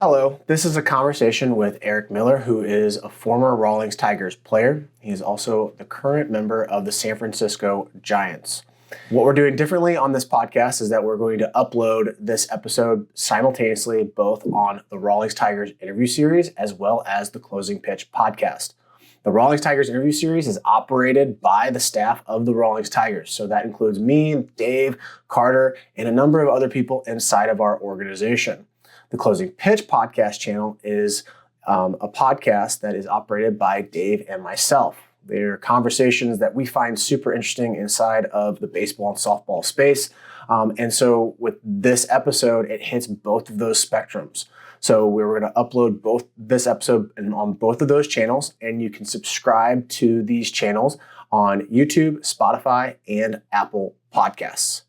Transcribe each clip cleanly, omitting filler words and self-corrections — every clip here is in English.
Hello, this is a conversation with Erik Miller, who is a former Rawlings Tigers player. He is also the current member of the San Francisco Giants. What we're doing differently on this podcast is that we're going to upload this episode simultaneously both on the Rawlings Tigers interview series as well as the Closing Pitch podcast. The Rawlings Tigers interview series is operated by the staff of the Rawlings Tigers. So that includes me, Dave, Carter, and a number of other people inside of our organization. The Closing Pitch podcast channel is a podcast that is operated by Dave and myself. They're conversations that we find super interesting inside of the baseball and softball space. And so with this episode, it hits both of those spectrums. So we're going to upload both this episode on both of those channels, and you can subscribe to these channels on YouTube, Spotify, and Apple Podcasts.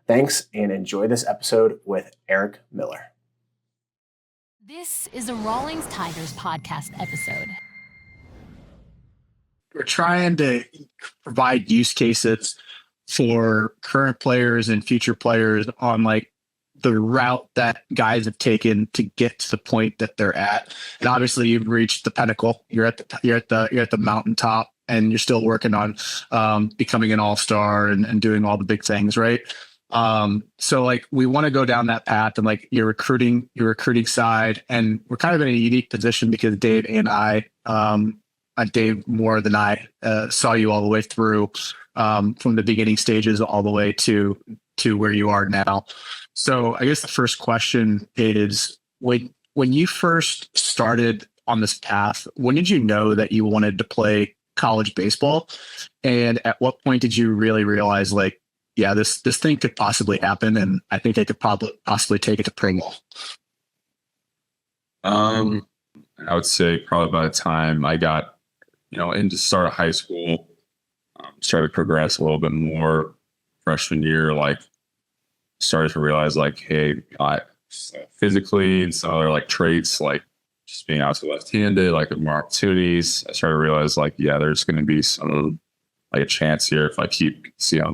Thanks, and enjoy this episode with Erik Miller. This is a Rawlings Tigers podcast episode. We're trying to provide use cases for current players and future players on like the route that guys have taken to get to the point that they're at. And obviously you've reached the pinnacle. You're at the mountaintop, and you're still working on becoming an all-star and doing all the big things, right? So like we want to go down that path, and like your recruiting side, and we're kind of in a unique position because Dave and Dave more than I saw you all the way through from the beginning stages all the way to where you are now. So I guess the first question is, when you first started on this path, when did you know that you wanted to play college baseball? And at what point did you really realize, like, yeah, this thing could possibly happen, and I think I could possibly take it to pro ball? I would say probably by the time I got, into start of high school, started to progress a little bit more. Freshman year, like, started to realize, like, hey, physically and some other like traits, like just being out to left-handed, like more opportunities. I started to realize, like, yeah, there's going to be some like a chance here if I keep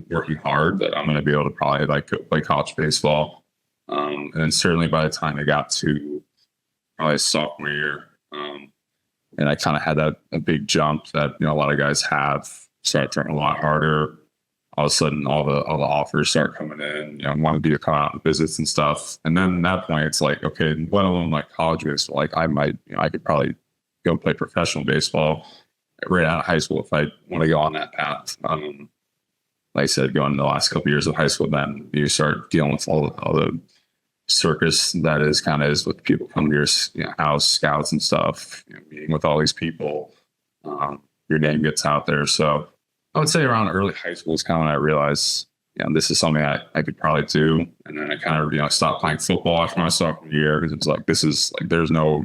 working hard that I'm going to be able to probably like go play college baseball. And then certainly by the time I got to probably sophomore year, and I kind of had a big jump that a lot of guys have, started trying a lot harder. All of a sudden, all the offers start coming in. Wanted me to come out and visits and stuff. And then at that point, it's like, okay, let alone like college baseball, like I could probably go play professional baseball right out of high school if I want to go on that path. Like I said, going in the last couple of years of high school, then you start dealing with all the circus that is with people coming to your house, scouts and stuff, meeting with all these people. Your name gets out there. So I would say around early high school is kind of when I realized, this is something I could probably do. And then I kind of, stopped playing football after my sophomore year because it's like, this is like, there's no,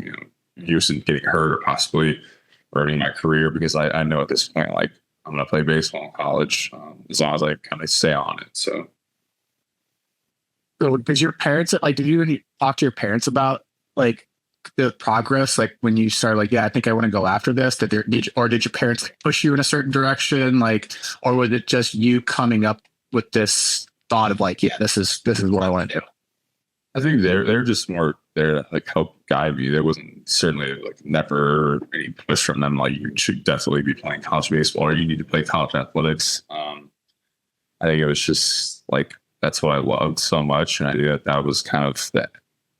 use in getting hurt or possibly hurting my career, because I know at this point, like, I'm going to play baseball in college as long as I kind of stay on it. So did your parents, like, did you talk to your parents about like the progress, like when you started, like, yeah, I think I want to go after this? Did your parents like push you in a certain direction, like, or was it just you coming up with this thought of like, yeah, this is what I want to do? I think they're just more there to like help guide me. There wasn't certainly like never any push from them like, you should definitely be playing college baseball or you need to play college athletics. I think it was just like, that's what I loved so much, and I knew that was kind of that.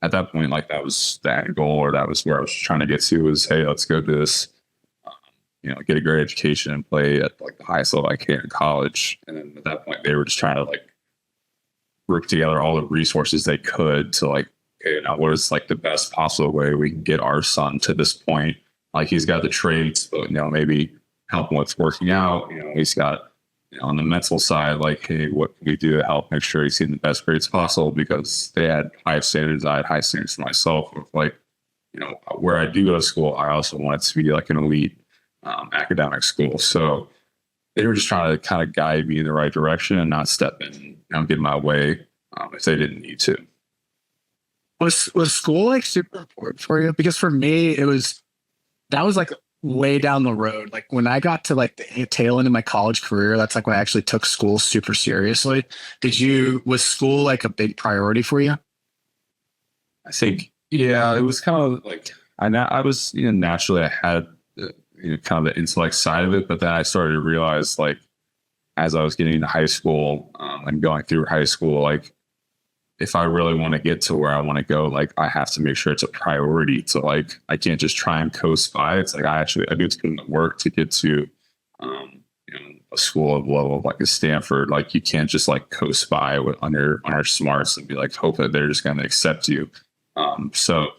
At that point, like, that was that goal, or that was where I was trying to get to, was, hey, let's go do this, get a great education and play at like the highest level I can in college. And then at that point, they were just trying to like work together all the resources they could to like, okay, now what is like the best possible way we can get our son to this point? Like, he's got the traits, but maybe help him with working out. He's got, on the mental side, like, hey, what can we do to help make sure he's getting the best grades possible? Because they had high standards. I had high standards for myself of like, where I do go to school, I also want it to be like an elite academic school. So they were just trying to kind of guide me in the right direction and not step in and get in my way if they didn't need to. Was school like super important for you? Because for me, that was like way down the road. Like when I got to like the tail end of my college career, that's like when I actually took school super seriously. Was school like a big priority for you? I think, Yeah, it was kind of like I was naturally I had kind of the intellect side of it, but then I started to realize like as I was getting into high school and going through high school, like if I really want to get to where I want to go, like I have to make sure it's a priority. So like I can't just try and coast by. It's like I do to put in the work to get to a school of level like a Stanford. Like you can't just like coast by on your smarts and be like hope that they're just going to accept you. So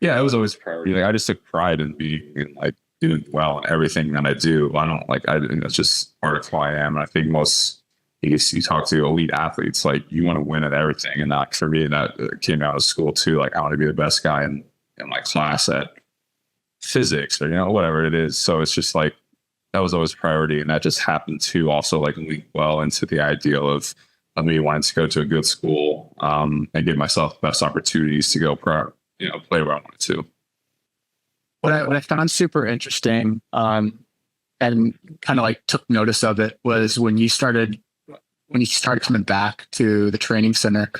yeah, it was always a priority. Like I just took pride in being like doing well in everything that I do. I don't like that's just part of who I am. And I think most you talk to elite athletes, like you want to win at everything. And that for me, that came out of school too. Like I want to be the best guy in my class at physics or whatever it is. So it's just like that was always a priority. And that just happened to also like link well into the ideal of me wanting to go to a good school and give myself the best opportunities to go play where I wanted to. What I found super interesting and kind of like took notice of it was when you started coming back to the training center,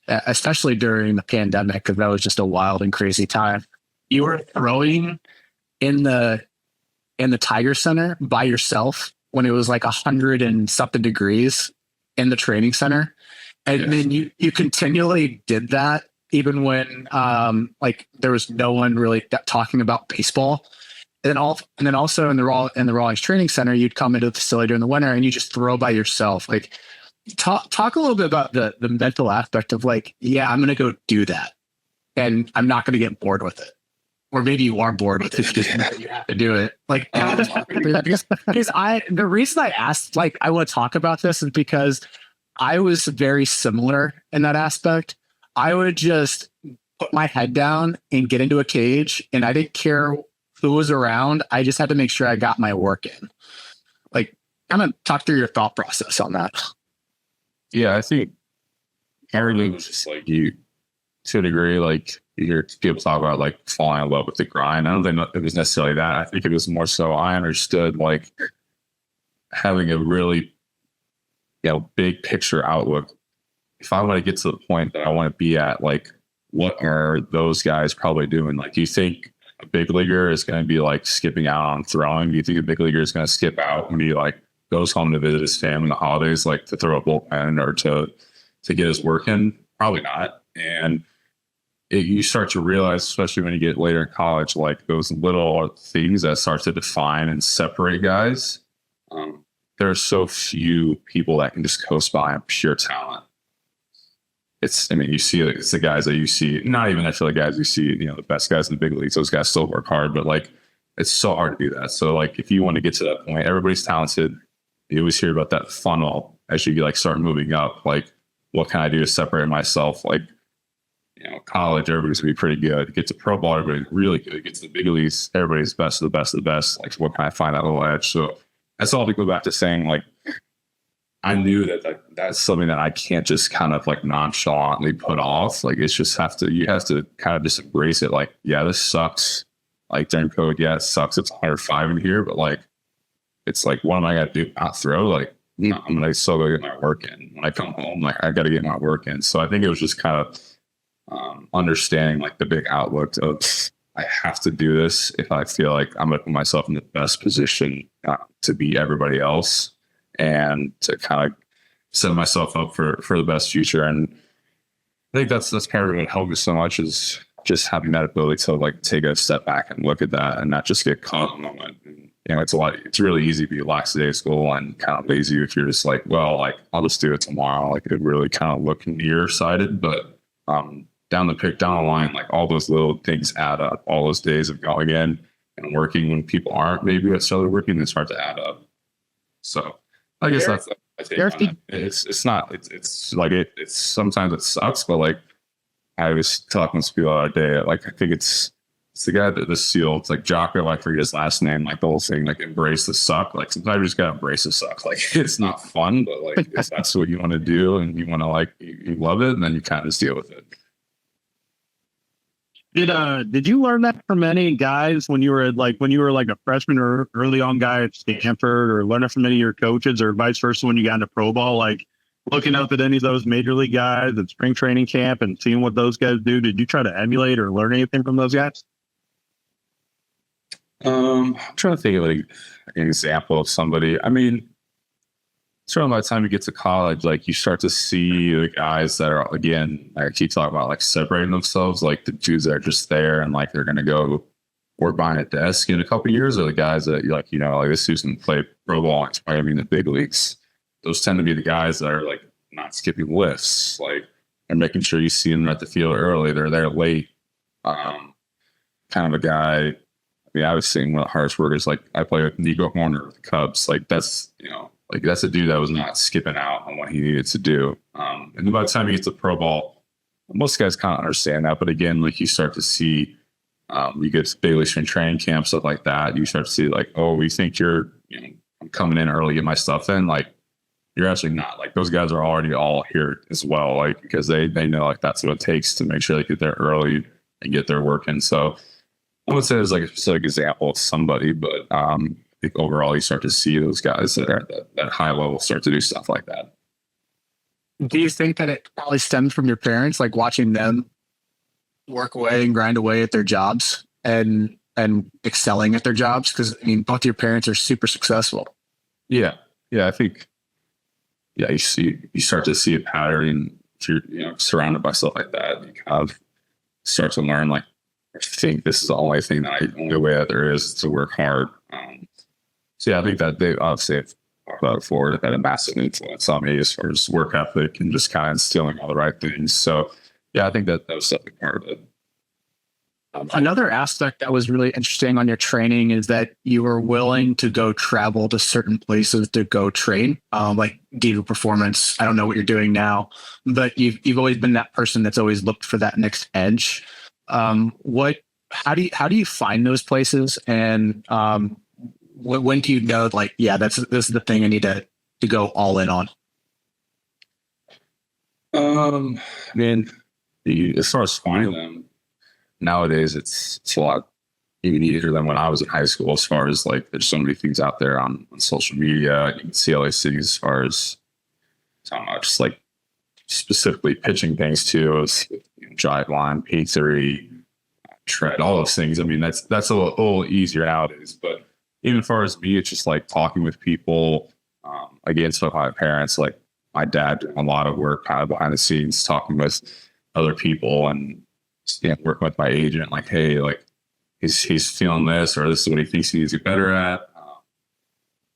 especially during the pandemic, because that was just a wild and crazy time. You were throwing in the Tiger Center by yourself when it was like 100 and something degrees in the training center. And then you continually did that even when like there was no one really talking about baseball. And then also in the Rawlings Training Center, you'd come into the facility during the winter and you just throw by yourself. Like talk a little bit about the mental aspect of like, yeah, I'm going to go do that, and I'm not going to get bored with it. Or maybe you are bored with it, just you have to do it. Like because the reason I asked, like, I want to talk about this is because I was very similar in that aspect. I would just put my head down and get into a cage, and I didn't care who was around. I just had to make sure I got my work in. Like, I'm gonna talk through your thought process on that. Yeah, I think everything was just like you, to a degree. Like you hear people talk about like falling in love with the grind. I don't think it was necessarily that. I think it was more so I understood like having a really big picture outlook. If I want to get to the point that I want to be at, like what are those guys probably doing? Like, do you think a big leaguer is going to be like skipping out on throwing? Do you think a big leaguer is going to skip out and be like goes home to visit his family in the holidays, like to throw a bullpen or to get his work in? Probably not. And you start to realize, especially when you get later in college, like those little things that start to define and separate guys. There are so few people that can just coast by on pure talent. You see it's the guys that you see, not even necessarily guys you see, the best guys in the big leagues. Those guys still work hard, but like it's so hard to do that. So like if you want to get to that point, everybody's talented. You always hear about that funnel as you like start moving up. Like, what can I do to separate myself? Like, college, everybody's gonna be pretty good. Get to pro ball, everybody's really good. Get to the big leagues, everybody's best of the best of the best. Like, what can I find that little edge? So that's all to go back to saying, like, I knew that that's something that I can't just kind of like nonchalantly put off. Like, it's just you have to kind of just embrace it. Like, yeah, this sucks. Like during COVID, yeah, it sucks. It's 105 in here, but like, it's like, what am I gonna do? Not throw? Like, I'm gonna still go get my work in. When I come home, like, I got to get my work in. So I think it was just kind of understanding like the big outlook of I have to do this if I feel like I'm gonna put myself in the best position to beat everybody else and to kind of set myself up for the best future. And I think that's kind of what helped me so much is just having that ability to like take a step back and look at that and not just get caught in the moment. It's really easy to be lackadaisical and kind of lazy if you're just like, well, like I'll just do it tomorrow. Like it really kind of look nearsighted, but down the line, like all those little things add up. All those days of going in and working when people aren't maybe necessarily working, they start to add up. So I guess that's I take on it. It's like it's sometimes it sucks, but like I was talking to people the other day, like I think it's the guy that the seal, it's like Jocko, I forget his last name, like the whole thing, like embrace the suck. Like sometimes you just gotta embrace the suck. Like it's not fun, but like if that's what you want to do and you want to like you love it, and then you kind of just deal with it. Did you learn that from any guys when you were like a freshman or early on guy at Stanford, or learn it from any of your coaches, or vice versa when you got into pro ball? Like looking up at any of those major league guys at spring training camp and seeing what those guys do? Did you try to emulate or learn anything from those guys? I'm trying to think of like an example of somebody. I mean, certainly by the time you get to college, like you start to see the guys that are, again, I keep talking about like separating themselves, like the dudes that are just there and like they're going to go work behind a desk in a couple of years, or the guys that like, like this dude's going to play pro ball and probably be in the big leagues. Those tend to be the guys that are like not skipping lifts, like and making sure you see them at the field early. They're there late. Kind of a guy. I mean, I was seeing one of the hardest workers. Like I play with Nico Horner with the Cubs. Like that's that's a dude that was not skipping out on what he needed to do. And by the time he gets to pro ball, most guys kind of understand that. But again, like you start to see, you get to big league spring training camp, stuff like that. You start to see like, oh, we think you're, I'm coming in early, get my stuff in. Like you're actually not. Like those guys are already all here as well. Like because they know like that's what it takes to make sure they get there early and get their work in. So I would say there's like a specific example of somebody, but I think overall you start to see those guys that are at that high level start to do stuff like that. Do you think that it probably stems from your parents, like watching them work away and grind away at their jobs and excelling at their jobs? Because I mean, both your parents are super successful. Yeah, I think you start to see a pattern. If you're surrounded by stuff like that, you kind of start to learn like, I think this is the only way that there is to work hard. So yeah, I think that they obviously have talked about it before, that had a massive influence on me as far as work ethic and just kind of instilling all the right things. So yeah, I think that was definitely part of it. Another aspect that was really interesting on your training is that you were willing to go travel to certain places to go train, like Diva Performance. I don't know what you're doing now, but you've always been that person that's always looked for that next edge. How do you find those places, and when do you know like, yeah, this is the thing I need to go all in on? I mean, as far as finding them nowadays, it's a lot even easier than when I was in high school. As far as like, there's so many things out there on social media. You can see LA City as far as just like specifically pitching things to us, drive line, P3, tread, all those things. I mean, that's a little easier nowadays. But even as far as me, it's just like talking with people. Again, so my parents, like my dad, doing a lot of work kind of behind the scenes, talking with other people and working with my agent. Like, hey, like he's feeling this, or this is what he thinks he needs to get better at.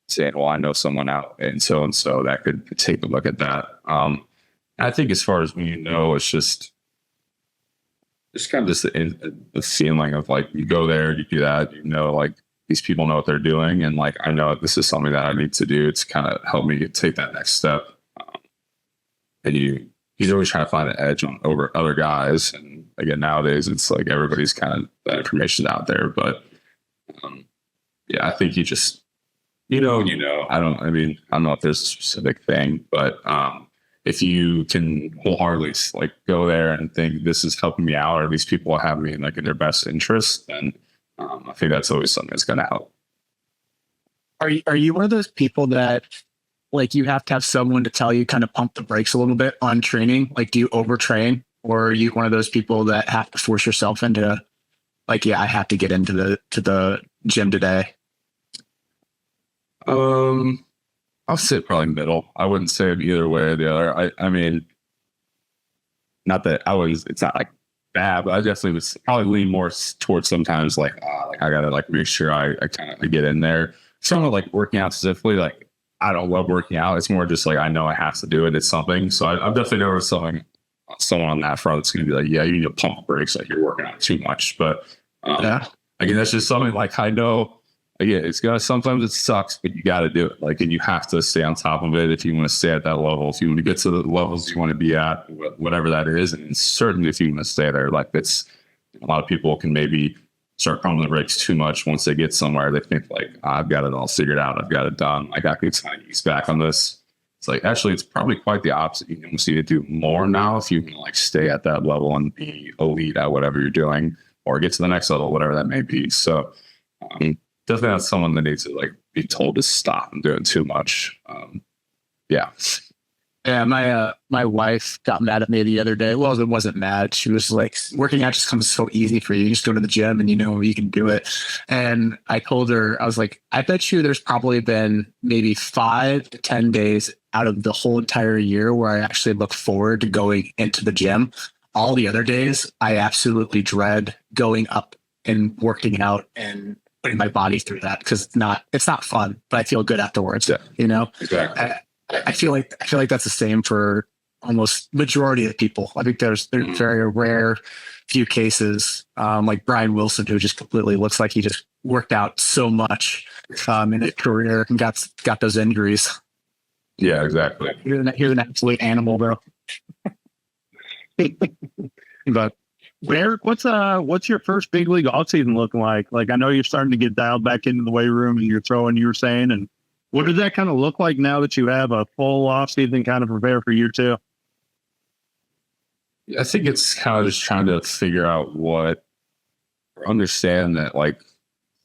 Saying, well, I know someone out and so that could take a look at that. I think as far as when it's just kind of just the feeling of like, you go there, you do that, like these people know what they're doing. And like, I know this is something that I need to do. It's kind of help me take that next step. And he's always trying to find an edge over other guys. And again, nowadays it's like everybody's kind of, that information out there. But I think you just, I don't know if there's a specific thing, but if you can wholeheartedly like go there and think this is helping me out, or these people have me like in their best interest, then I think that's always something that's going to help. Are you one of those people that like you have to have someone to tell you kind of pump the brakes a little bit on training? Like, do you overtrain, or are you one of those people that have to force yourself into like, yeah, I have to get into the gym today? I'll say probably middle. I wouldn't say either way or the other. I mean, not that it's not like bad, but I definitely would probably lean more towards sometimes like I gotta like make sure I kind of get in there. Some of like working out specifically, like I don't love working out. It's more just like, I know I have to do it. It's something. So I'm definitely never someone on that front that's going to be like, yeah, you need to pump brakes, like you're working out too much. But again, that's just something like I know. Again, sometimes it sucks, but you got to do it. Like, and you have to stay on top of it if you want to stay at that level. If you want to get to the levels you want to be at, whatever that is, and certainly if you want to stay there, like it's a lot of people can maybe start pumping the brakes too much once they get somewhere. They think like, I've got it all figured out. I've got it done. I got to kind of ease back on this. It's like, actually, it's probably quite the opposite. You almost need to do more now if you can like stay at that level and be elite at whatever you're doing, or get to the next level, whatever that may be. So definitely not someone that needs to like be told to stop and doing too much. Yeah, my wife got mad at me the other day. Well, it wasn't mad. She was like, "Working out just comes so easy for you. You just go to the gym and you can do it." And I told her, I was like, "I bet you there's probably been maybe 5 to 10 days out of the whole entire year where I actually look forward to going into the gym. All the other days, I absolutely dread going up and working out and putting my body through that because it's not fun, but I feel good afterwards. Yeah. You know, Exactly. I feel like that's the same for almost majority of people. I think there's very rare few cases like Brian Wilson, who just completely looks like he just worked out so much in his career and got those injuries. Yeah, exactly. Here's an absolute animal, bro. But what's your first big league offseason looking like? Like, I know you're starting to get dialed back into the weight room and you're throwing, you were saying, and what does that kind of look like now that you have a full offseason kind of prepare for year two? I think it's kind of just trying to figure out or understand that like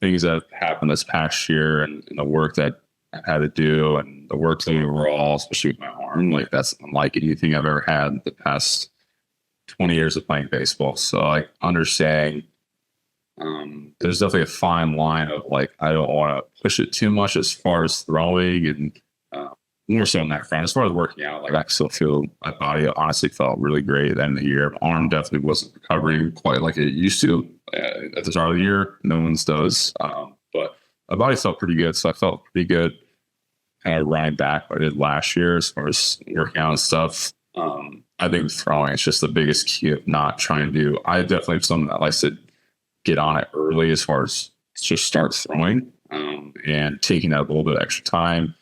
things that have happened this past year and the work that I've had to do and the work that overall, especially with my arm, like that's unlike anything I've ever had the past 20 years of playing baseball. So like understanding there's definitely a fine line of like I don't want to push it too much as far as throwing and more so on that front. As far as working out, like I still feel my body honestly felt really great at the end of the year. My arm definitely wasn't recovering quite like it used to at the start of the year. No one's does, but my body felt pretty good, so I felt pretty good. Kind of riding back what I did last year as far as working out and stuff. I think throwing is just the biggest key of not trying to do. I definitely have someone that likes to get on it early as far as just start throwing and taking that a little bit of extra time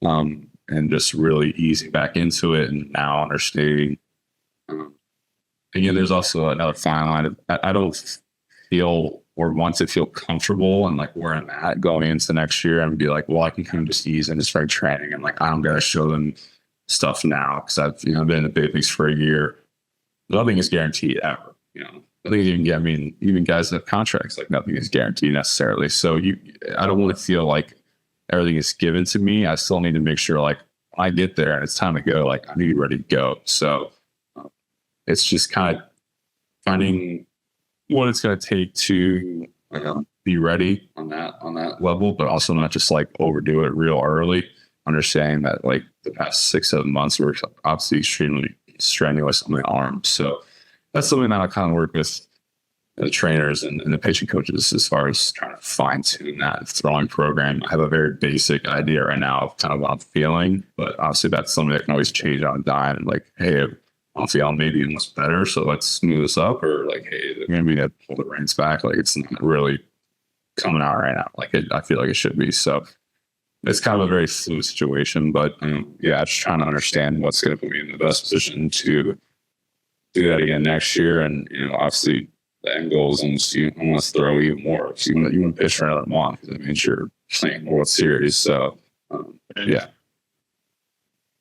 and just really easing back into it and now understanding. Again, there's also another fine line. I don't feel or want to feel comfortable and like where I'm at going into next year and be like, well, I can kind of just ease and just start training. And like, I'm going to show them stuff now because I've been in the big leagues for a year. Nothing is guaranteed ever. Nothing you can get. I mean, even guys that have contracts, like nothing is guaranteed necessarily. So I don't want to feel like everything is given to me. I still need to make sure like when I get there and it's time to go, like I need to be ready to go. So it's just kind of finding what it's going to take to be ready on that level, but also not just like overdo it real early. Understanding that like the past 6-7 months were obviously extremely strenuous on my arm. So that's something that I kind of work with the trainers and the patient coaches as far as trying to fine tune that throwing program. I have a very basic idea right now of kind of what I'm feeling, but obviously that's something that can always change on a dime and like, hey, I'm feeling maybe much better, so let's smooth this up, or like, hey, they're going to be able to pull the reins back. Like it's not really coming out right now. Like I feel like it should be. So it's kind of a very fluid situation, but just trying to understand what's going to put me in the best position to do that again next year. And obviously the end goal is I want to throw even more. So you want to pitch for another month. That means you're playing World Series. So yeah.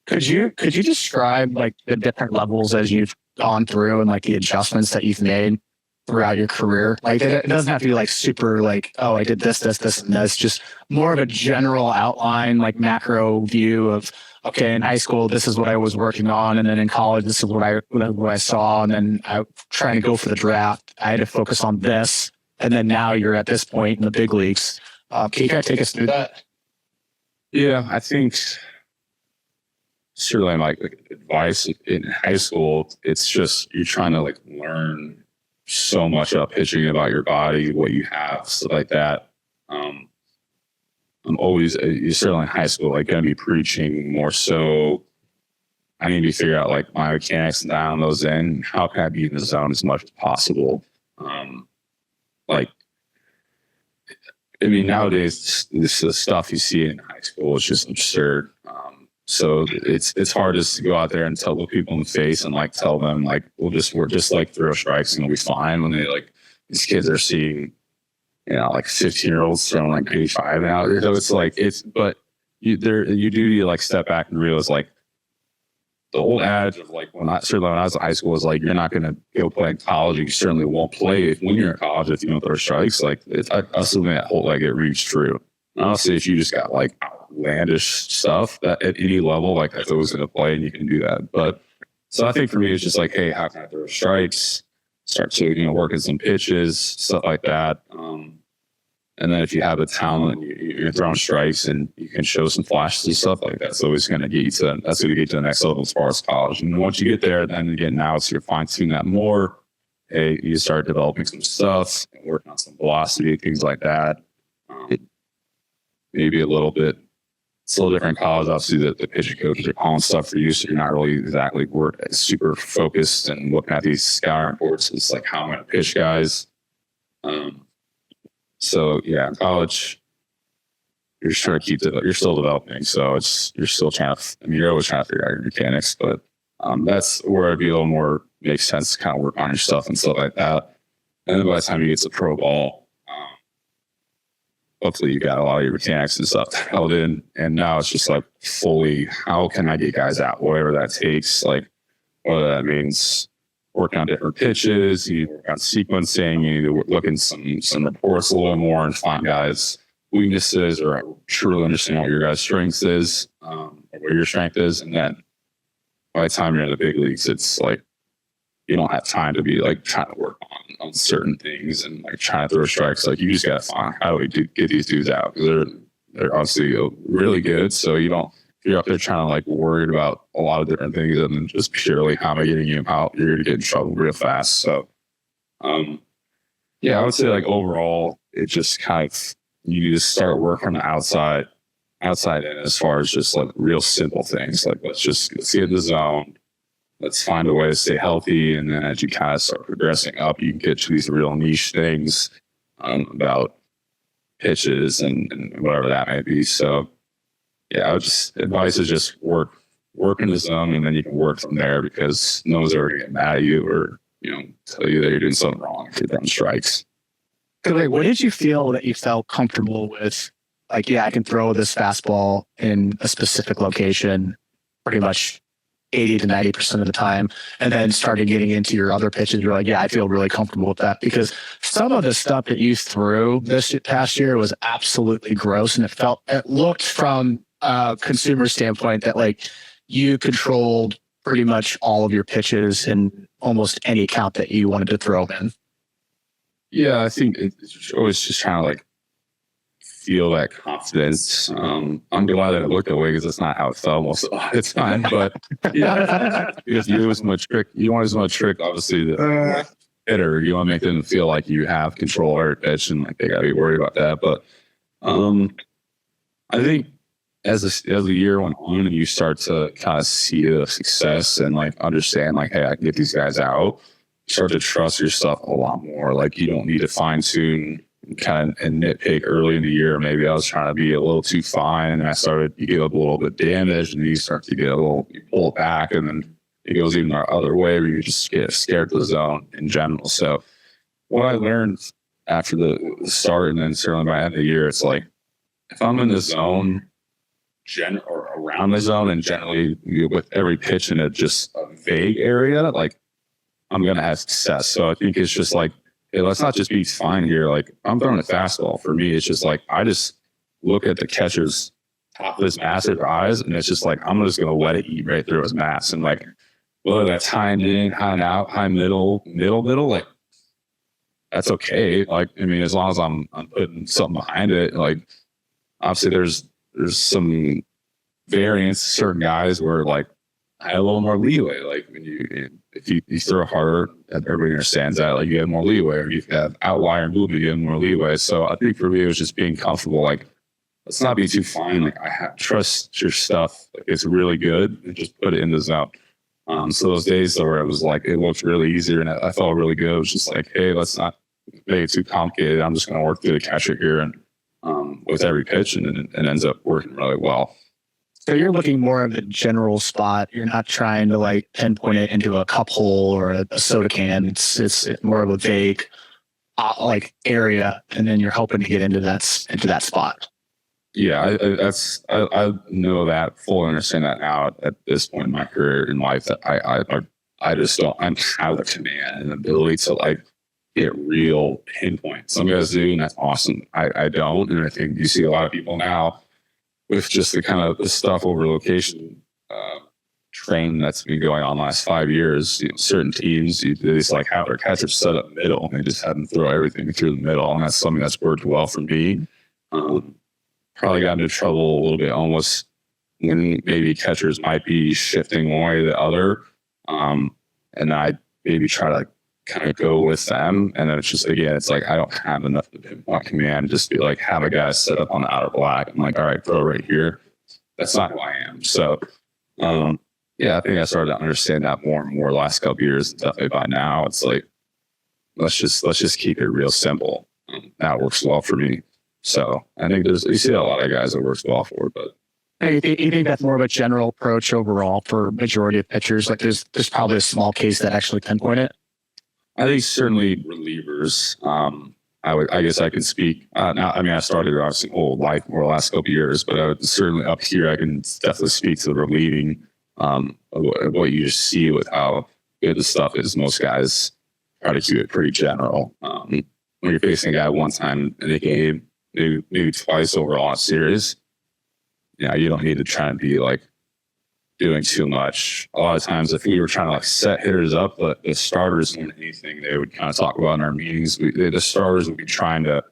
Could you describe like the different levels as you've gone through and like the adjustments that you've made throughout your career? Like it doesn't have to be like super like, oh, I did this, and this. Just more of a general outline, like macro view of, okay, in high school, this is what I was working on. And then in college, this is what I saw. And then I trying to go for the draft. I had to focus on this. And then now you're at this point in the big leagues. Can you kind of take us through that? Yeah, I think certainly like advice in high school, it's just you're trying to like learn so much about pitching, about your body, what you have, stuff like that. I'm always, certainly in high school, like going to be preaching more so. I need to figure out like my mechanics and dial those in. How can I be in the zone as much as possible? Nowadays, this is stuff you see in high school is just absurd. So it's hard just to go out there and tell the people in the face and like tell them like we're just like throw strikes and we'll be fine when they like these kids are seeing like 15-year-olds throwing like 85 now. So it's like but you do need to like step back and realize like the old adage of like when I was in high school was like you're not gonna go play in college. You certainly won't play when you're in college if you don't throw strikes. Like I assume that whole like it reads true. Honestly, if you just got like outlandish stuff that at any level, like that's always going to play and you can do that. But so I think for me, it's just like, hey, how can I throw strikes? Start to, work in some pitches, stuff like that. And then if you have the talent, you're throwing strikes and you can show some flashes and stuff like that. So it's going to get you to, that's going to get you to the next level as far as college. And once you get there, then again, now it's you're fine tuning that more. Hey, you start developing some stuff, working on some velocity, things like that. Maybe a little bit, it's a little different in college. Obviously, the pitching coaches are calling stuff for you, so you're not really exactly super focused and looking at these scouting reports. It's like how I'm going to pitch guys. So yeah, in college, you're just trying to you're still developing. So you're still trying to, you're always trying to figure out your mechanics, but that's where it'd be a little more makes sense to kind of work on your stuff and stuff like that. And then by the time you get to pro ball, hopefully you got a lot of your mechanics and stuff held in. And now it's just like fully, how can I get guys out? Whatever that takes, like whether that means working on different pitches, you work on sequencing, you need to look in some reports a little more and find guys' weaknesses or truly understand what your guys' strengths is, or where your strength is. And then by the time you're in the big leagues, it's like you don't have time to be like trying to work on certain things and like trying to throw strikes. Like you just got to find how do we get these dudes out, because they're obviously really good. So you're up there trying to like worried about a lot of different things and then just purely how am I getting you out, you're going to get in trouble real fast. So, yeah, I would say like overall, it just kind of, you need to start working on the outside in as far as just like real simple things. Like let's get in the zone. Let's find a way to stay healthy. And then as you kind of start progressing up, you can get to these real niche things about pitches and whatever that may be. So, yeah, advice is just work in the zone, and then you can work from there because no one's ever going to get mad at you or, tell you that you're doing something wrong if you're throwing strikes. Like, what did you feel that you felt comfortable with? Like, yeah, I can throw this fastball in a specific location pretty much 80 to 90% of the time. And then started getting into your other pitches. You're like, yeah, I feel really comfortable with that, because some of the stuff that you threw this past year was absolutely gross. And it looked from a consumer standpoint that like you controlled pretty much all of your pitches in almost any count that you wanted to throw in. Yeah, I think it's always just trying to like feel that confidence. I'm glad that it looked that way because that's not how it felt most of the time. But yeah, because you want as much trick, obviously, the hitter. You want to make them feel like you have control over pitch and like they got to be worried about that. But I think as the year went on and you start to kind of see the success and like understand like, hey, I can get these guys out, you start to trust your stuff a lot more. Like you don't need to fine tune kind of and nitpick early in the year. Maybe I was trying to be a little too fine and you get a little bit damaged and you start to get you pull it back, and then it goes even the other way where you just get scared to the zone in general. So what I learned after the start and then certainly by the end of the year, it's like if I'm in the zone or around the zone and generally with every pitch in just a vague area, like I'm going to have success. So I think it's just like, hey, let's not just be fine here. Like I'm throwing a fastball. For me, it's just like, I just look at the catcher's top of his massive eyes and it's just like, I'm just going to let it eat right through his mass. And like, whether that's high in, high and out, high middle, like that's okay. Like, I mean, as long as I'm putting something behind it, like obviously there's some variance, certain guys where like I have a little more leeway. Like if you throw harder, everybody understands that. Like you have more leeway, or you have outlier movement, you have more leeway. So I think for me, it was just being comfortable. Like let's not be too fine. Like trust your stuff. Like it's really good, and just put it in the zone. So those days where it was like it looked really easier and I felt really good. It was just like, hey, let's not make it too complicated. I'm just going to work through the catcher here and with every pitch, and it ends up working really well. So you're looking more at the general spot. You're not trying to like pinpoint it into a cup hole or a soda can. It's more of a vague like area, and then you're hoping to get into that spot. Yeah, I know that, fully understand that now at this point in my career in life, that I just don't have the command and ability to like get real pinpoint. Some guys do, and that's awesome. I don't, and I think you see a lot of people now with just the kind of the stuff over location train that's been going on the last 5 years, certain teams, they just like have their catchers set up middle. They just have them throw everything through the middle. And that's something that's worked well for me. Probably got into trouble a little bit almost when maybe catchers might be shifting one way or the other. And I maybe try to kind of go with them. And then it's just, again, it's like, I don't have enough to pinpoint command, just be like, have a guy set up on the outer black. I'm like, all right, throw right here. That's not who I am. So, yeah, I think I started to understand that more and more last couple of years. Definitely by now, it's like, let's just keep it real simple. That works well for me. So I think you see a lot of guys that works well for, but You think that's more of a general approach overall for majority of pitchers? Like there's probably a small case that actually pinpoint it. I think certainly relievers. I guess I can speak. Now, I mean, I started obviously whole life over the last couple of years, but I would certainly up here, I can definitely speak to the relieving. What you just see with how good the stuff is. Most guys try to keep it pretty general. When you're facing a guy one time in a game, maybe twice overall in a series, you don't need to try and be like doing too much. A lot of times, if we were trying to like set hitters up, but the starters more than anything, they would kind of talk about in our meetings. The starters would be trying to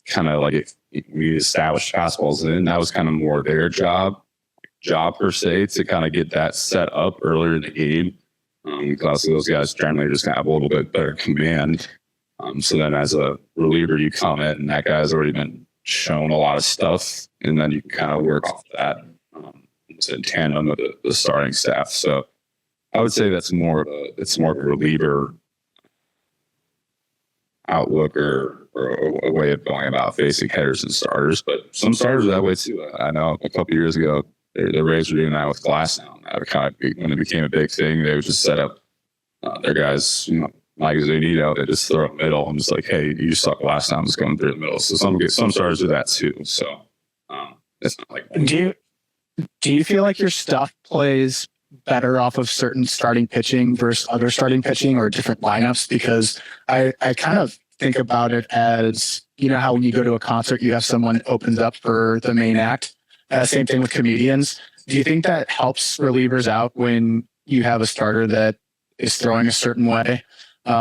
kind of like if we established fastballs in, that was kind of more their job per se, to kind of get that set up earlier in the game. Because those guys generally just have a little bit better command. So then as a reliever, you come in and that guy's already been shown a lot of stuff, and then you can kind of work off that. It's in tandem with the starting staff. So I would say that's more of a reliever outlook or a way of going about facing hitters and starters. But some starters are that way too. I know a couple of years ago, the Rays were doing that with glass now. When it became a big thing, they would just set up their guys, like Zunito, they just throw a middle and just like, hey, you just saw glass down, just going through the middle. So some starters do that too. So it's not like that. Do you feel like your stuff plays better off of certain starting pitching versus other starting pitching or different lineups? Because I kind of think about it as, how when you go to a concert, you have someone opens up for the main act. Same thing with comedians. Do you think that helps relievers out when you have a starter that is throwing a certain way,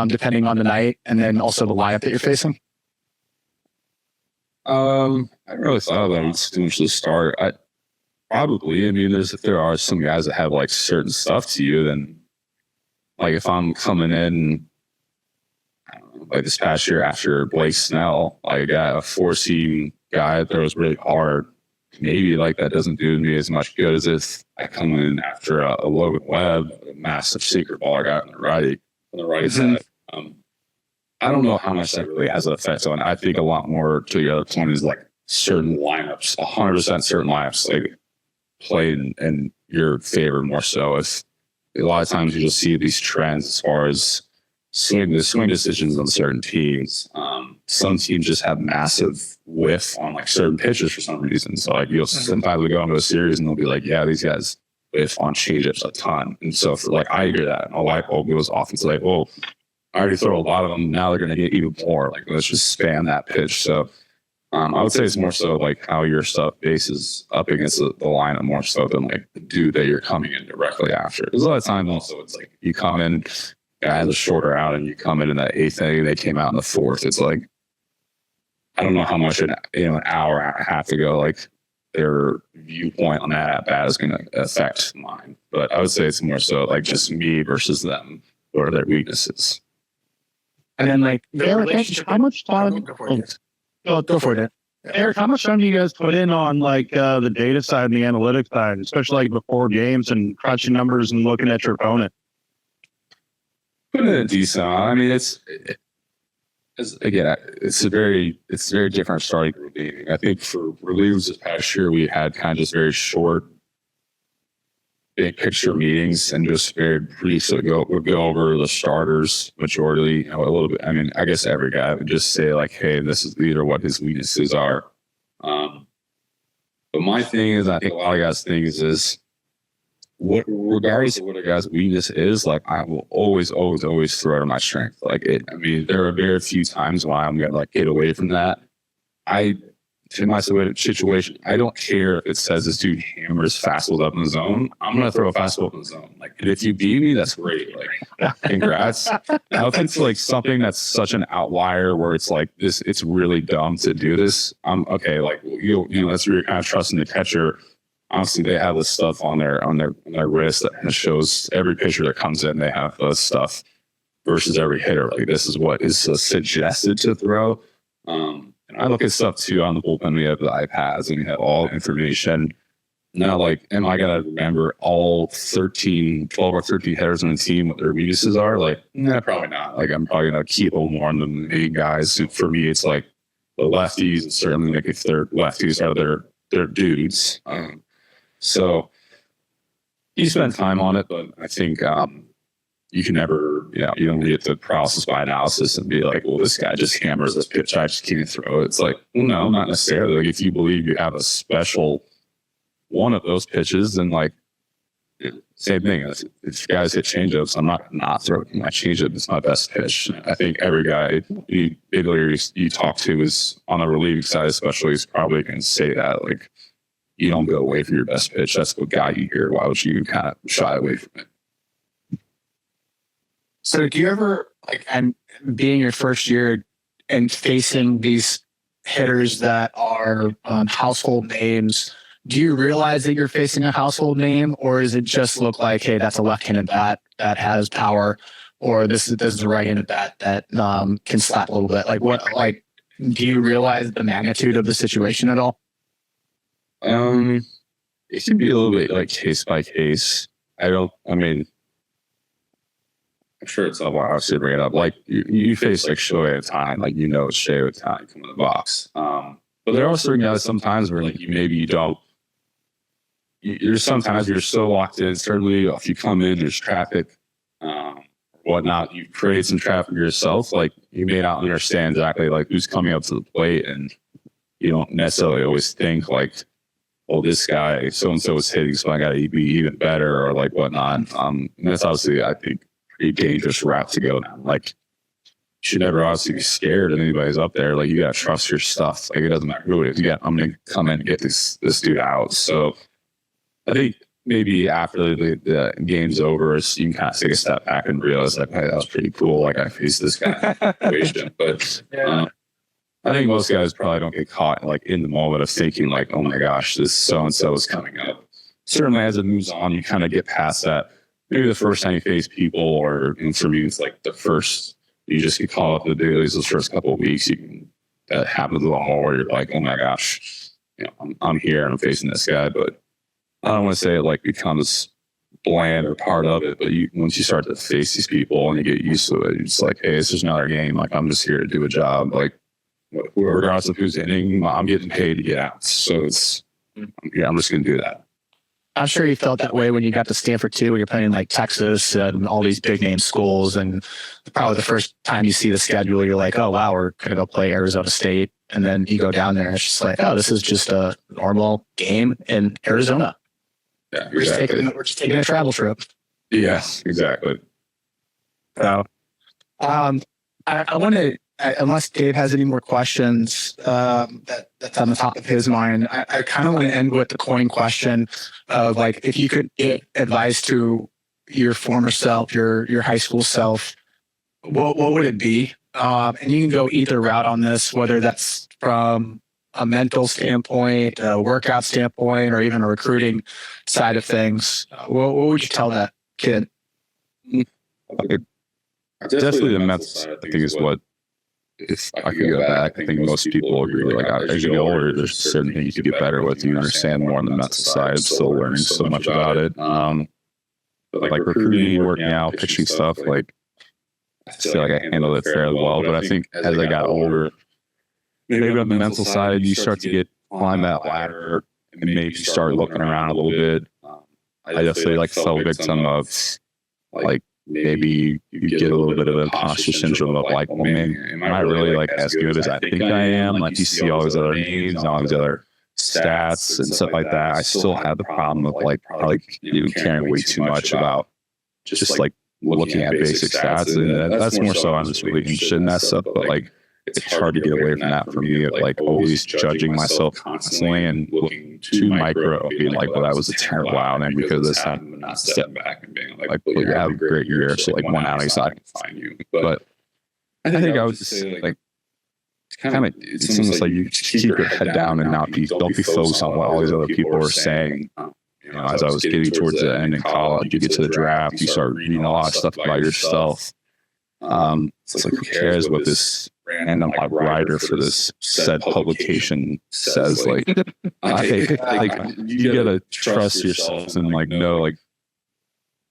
depending on the night, and then also the lineup that you're facing? I really thought about it too much to start. Probably. I mean, if there are some guys that have like certain stuff to you, then like if I'm coming in, I don't know, like this past year after Blake Snell, like I got a 4-seam guy that throws really hard. Maybe like that doesn't do me as much good as if I come in after a Logan Webb, a massive secret baller guy on the right side. I don't know how much that really has an effect on. I think a lot more to the other point is like certain lineups, 100% certain lineups, like play in your favor more so. If a lot of times you just see these trends as far as swing decisions on certain teams. Some teams just have massive whiff on like certain pitches for some reason. So like you'll sometimes we go into a series and they'll be like, yeah, these guys whiff on changeups a ton. And so for like I hear that, and a light bulb goes off. It's like, well, I already throw a lot of them. Now they're going to get even more. Like let's just spam that pitch. So I would say it's more so like how your stuff bases up against the lineup more so than like the dude that you're coming in directly after. Because a lot of times also it's like you come in, guy has a shorter out, and you come in that eighth inning, they came out in the fourth. It's like I don't know how much an hour and a half to go, like their viewpoint on that at bat is going to affect mine. But I would say it's more so like just me versus them or their weaknesses. And then like their relationship, how much time? Go for it. Erik, how much time do you guys put in on like the data side and the analytics side, especially like before games and crunching numbers and looking at your opponent? Put in a decent. I mean, it's a very different starting routine. I think for relievers this past year, we had kind of just very short, big picture meetings and just very brief. So we'll go over the starters majority, a little bit. I mean, I guess every guy would just say like, hey, these are what his weaknesses are. But my thing is, I think a lot of guys' things is, regardless of what a guy's weakness is, like I will always throw to my strength. Like I mean, there are very few times why I'm gonna like get away from that. I in my situation, I don't care if it says this dude hammers fastballs up in the zone. I'm gonna throw a fastball up in the zone. Like, and if you beat me, that's great. Like, congrats. Now, if it's like something that's such an outlier where it's like this, it's really dumb to do this. I'm okay. Like, you know, that's where you're kind of trusting the catcher. Honestly, they have this stuff on their wrist that shows every pitcher that comes in. They have this stuff versus every hitter. Like, this is what is suggested to throw. And I look at stuff too on the bullpen. We have the iPads and we have all the information. Now, like, am I going to remember all 12 or 13 hitters on the team, what their weaknesses are? Like, nah, probably not. Like, I'm probably going to keep a little more on the main guys. For me, it's like the lefties, and certainly like if they're lefties are they're dudes. So you spend time on it, but I think you can never, you don't get the paralysis by analysis and be like, well, this guy just hammers this pitch, I just can't throw it. It's like, well, no, not necessarily. Like, if you believe you have a special one of those pitches, then like, same thing. If guys hit changeups, I'm not throwing my changeup. It's my best pitch. I think every guy you talk to is on the relieving side, especially, is probably going to say that. Like, you don't go away from your best pitch. That's what got you here. Why would you kind of shy away from it? So do you ever, like, and being your first year and facing these hitters that are household names, do you realize that you're facing a household name, or does it just look like, hey, that's a left-handed bat that has power, or this is a right-handed bat that can slap a little bit? Like, what, like, do you realize the magnitude of the situation at all? It can be a little bit like case by case. I'm sure it's not why I should bring it up. Like, you face like Shohei at a time, like, you know, it's Shohei at a time come in the box. But there are certain guys sometimes where like you don't. You're sometimes you're so locked in. Certainly, if you come in, there's traffic, whatnot. You create some traffic yourself. Like, you may not understand exactly like who's coming up to the plate, and you don't necessarily always think like, oh, this guy so and so is hitting, so I got to be even better or like whatnot. And that's obviously, I think, a dangerous route to go down. Like, you should never obviously be scared if anybody's up there. Like, you gotta trust your stuff. Like, it doesn't matter who it is. I'm gonna come in and get this dude out. So I think maybe after the game's over, you can kind of take a step back and realize like, hey, that was pretty cool. Like, I faced this guy. But I think most guys probably don't get caught like in the moment of thinking like, oh my gosh, this so and so is coming up. Certainly, as it moves on, you kind of get past that. Maybe the first time you face people, or for me, it's like you just get caught up in the dailies those first couple of weeks. That happens a lot more where you're like, oh my gosh, I'm here and I'm facing this guy. But I don't want to say it like becomes bland or part of it. But once you start to face these people and you get used to it, it's like, hey, it's just another game. Like, I'm just here to do a job. Like, regardless of who's inning, I'm getting paid to get out. So I'm just going to do that. I'm sure you felt that way when you got to Stanford too, when you're playing like Texas and all these big name schools. And probably the first time you see the schedule, you're like, oh, wow, we're going to go play Arizona State. And then you go down there and it's just like, oh, this is just a normal game in Arizona. Yeah, exactly. We're just taking a travel trip. Yes, exactly. So I want to, unless Dave has any more questions that's on the top of his mind, I kind of want to end with the coin question of like, if you could give advice to your former self, your high school self, what would it be? And you can go either route on this, whether that's from a mental standpoint, a workout standpoint, or even a recruiting side of things. What would you tell that kid? Definitely the mental side, I think, is what, if I could go back, I think most people agree. Like, as you get older, there's certain things you get better with. You understand more on the mental side. I'm still learning so much about it. But like recruiting, working out, pitching stuff, like, I feel like I handled it fairly well. But I think as I got older, maybe on the mental side, you start to climb that ladder and maybe start looking around a little bit. I definitely like fell victim of like, maybe you get a little bit of imposter syndrome of like, well, man, am I really like as good as I think I am? Like, you see all these other names, all these other stats and stuff like that. I still have the problem of like probably caring way too much about just like looking at basic stats. And that's more so I'm just really interested in that stuff. But like, it's hard to get away from that for me of like always judging myself constantly and looking too micro, being like, well, that was a terrible outing because this time, not stepping back and being like, well, you have a great year, so like one outing side can find you. But I think I would just say like, it's almost like you just keep your head down and don't be focused on what all these other people are saying. You know, as I was getting towards the end in college, you get to the draft, you start reading a lot of stuff about yourself. It's like, who cares what this random like writer for this said publication says? Like, you gotta trust yourself and like know like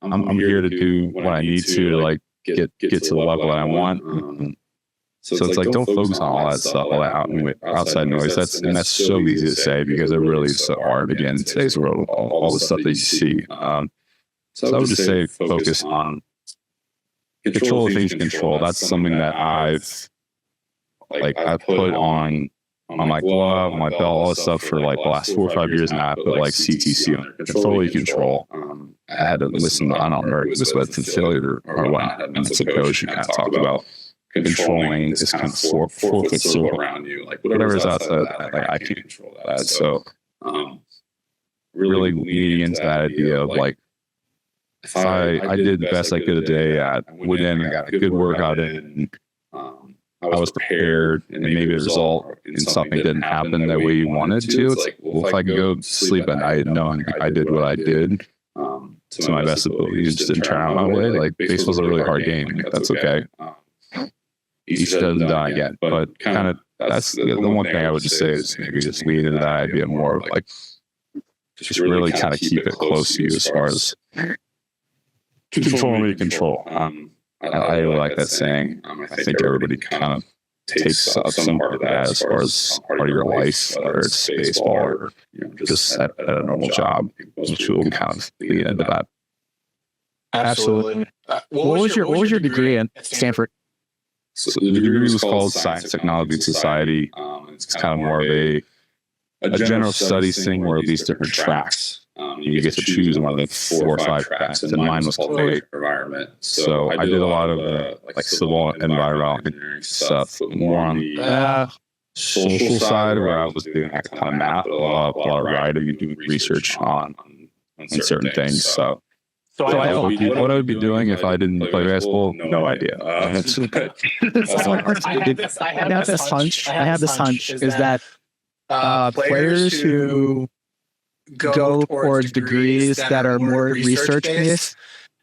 I'm here to do what I need to like get to the level that I want. So it's like don't focus on all that stuff, all that outside noise. That's so easy to say because it really is so hard again in today's world, all the stuff that you see. So I would just say focus on control the things you control. That's something that I've put on my glove, on my belt, all this stuff for like the last 4 or 5 years now. I put like CTC on control what you control. I had to listen to, I don't know, this was the failure or whatnot. And it's a coach who kind of talked about controlling this kind of 4 foot circle around you, like whatever's outside that, like I can control that. So really leaning into that idea of like, if I did the best I could a day at went in and got a good workout in, I was prepared, and maybe the result in something didn't happen the way you wanted to. It's like, well, if I could go sleep at night knowing I did what I did to my best ability, just didn't turn out my way. Like baseball's a really hard game. That's okay. Each doesn't die yet, but kind of that's the one thing I would just say is maybe just lean into that idea more of like just really kind of keep it close to you as far as control what you control. I really like that saying. I think everybody kind of takes up some part of that as far as part of your life, whether it's baseball or just at a normal job, which will kind of lead into that. Absolutely. What was your degree at Stanford? So the degree was called Science, Technology, and Society. It's kind of more of a general studies thing where these different tracks. You get to choose one of the 4 or 5 tracks, and mine was called environment. So I did a lot of like civil environmental engineering stuff, but more on the social side where I was doing that kind of math, a lot of writing and doing research on certain things. So what I would be doing if I didn't play baseball, no idea. I have this hunch is that players who go towards degrees that are more research based,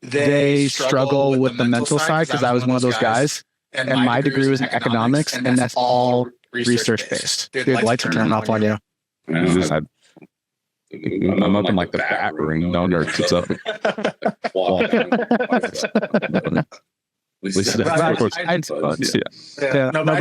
they struggle with the mental side because I was one of those guys, and my degree was in economics, and that's all research based. Dude, lights are turning off on you. I'm up in like the bat ring. No nerd gets up. But I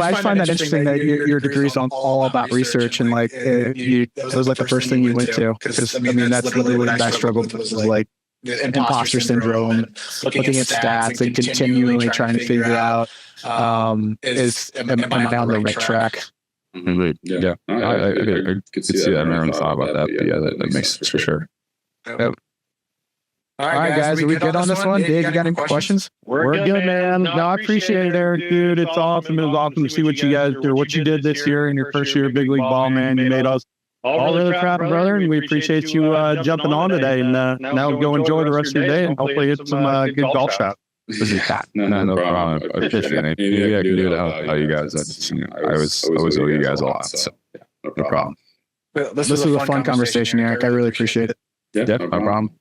just find that interesting that your degree's all about research and like it was like the first thing you went to, because I mean that's literally what I struggled with, was like imposter syndrome, looking at stats and continually trying to figure out am I on the right track? Yeah, I could see that. I never thought about that, but yeah, that makes sense for sure. Yep. All right, guys, are we good on this one? Dave, you got any questions? We're good, man. No, I appreciate it, Eric, dude. It's awesome. It was awesome to see what you guys do, what you did this year in your first year of big league ball, man. You made us all really proud, brother, and we appreciate you jumping on today. And now go enjoy the rest of your day and hopefully hit some good golf shot. No problem. I appreciate it. Maybe I can do it how you guys. I always owe you guys a lot. So no problem. This was a fun conversation, Eric. I really appreciate it. Yeah, no problem.